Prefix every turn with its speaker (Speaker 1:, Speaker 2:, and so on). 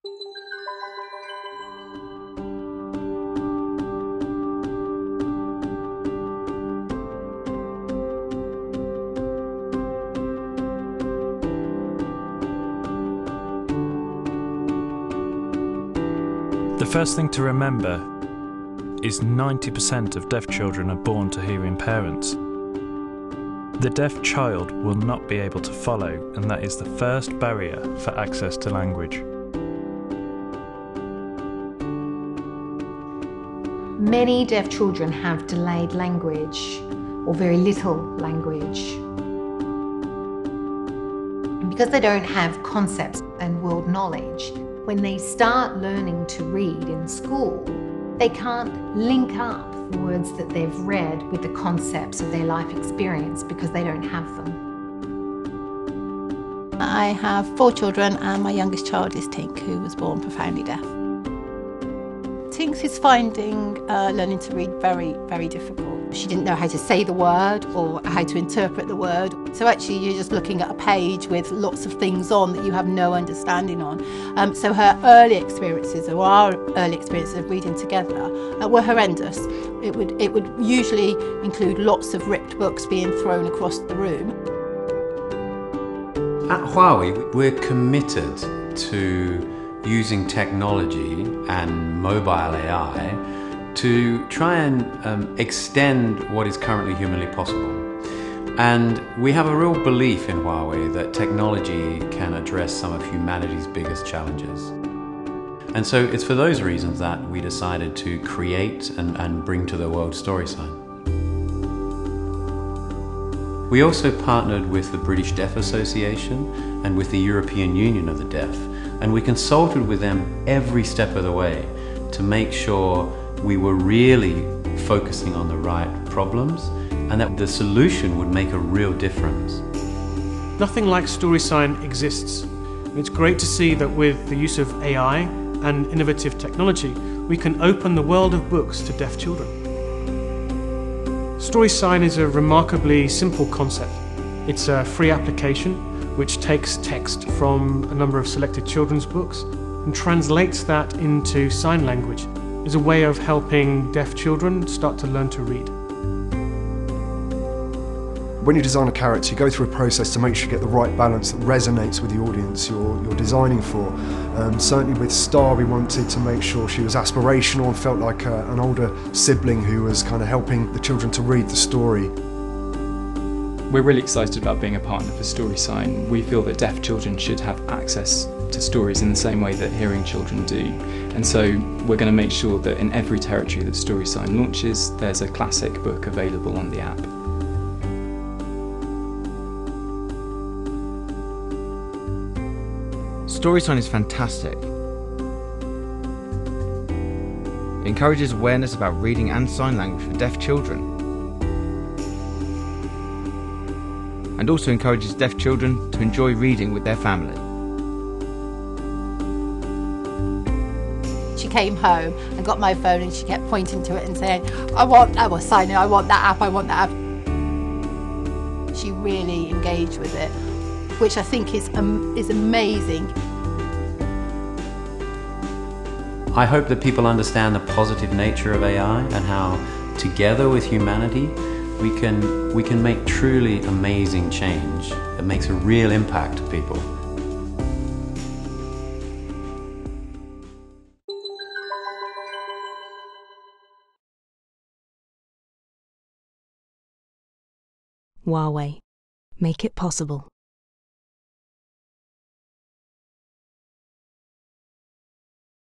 Speaker 1: The first thing to remember is 90% of deaf children are born to hearing parents. The deaf child will not be able to follow, and that is the first barrier for access to language.
Speaker 2: Many deaf children have delayed language or very little language. And because they don't have concepts and world knowledge, when they start learning to read in school, they can't link up the words that they've read with the concepts of their life experience because they don't have them.
Speaker 3: I have 4 children and my youngest child is Tink, who was born profoundly deaf. Tink is finding learning to read very, very difficult. She didn't know how to say the word or how to interpret the word. So actually you're just looking at a page with lots of things on that you have no understanding on. So her early experiences, or our early experiences of reading together, were horrendous. It would usually include lots of ripped books being thrown across the room.
Speaker 4: At Huawei, we're committed to using technology and mobile AI to try and extend what is currently humanly possible. And we have a real belief in Huawei that technology can address some of humanity's biggest challenges. And so it's for those reasons that we decided to create and bring to the world Storysign. We also partnered with the British Deaf Association and with the European Union of the Deaf, and we consulted with them every step of the way to make sure we were really focusing on the right problems and that the solution would make a real difference.
Speaker 5: Nothing like Storysign exists. It's great to see that with the use of AI and innovative technology, we can open the world of books to deaf children. Storysign is a remarkably simple concept. It's a free application which takes text from a number of selected children's books and translates that into sign language as a way of helping deaf children start to learn to read.
Speaker 6: When you design a character, you go through a process to make sure you get the right balance that resonates with the audience you're designing for. Certainly with Star, we wanted to make sure she was aspirational and felt like an older sibling who was kind of helping the children to read the story.
Speaker 7: We're really excited about being a partner for Storysign. We feel that deaf children should have access to stories in the same way that hearing children do. And so we're going to make sure that in every territory that Storysign launches, there's a classic book available on the app.
Speaker 8: Storysign is fantastic. It encourages awareness about reading and sign language for deaf children, and also encourages deaf children to enjoy reading with their family.
Speaker 3: She came home and got my phone and she kept pointing to it and saying, I want that app, I want that app. She really engaged with it, which I think is amazing.
Speaker 4: I hope that people understand the positive nature of AI and how, together with humanity, we can make truly amazing change that makes a real impact to people.
Speaker 9: Huawei. Make it possible.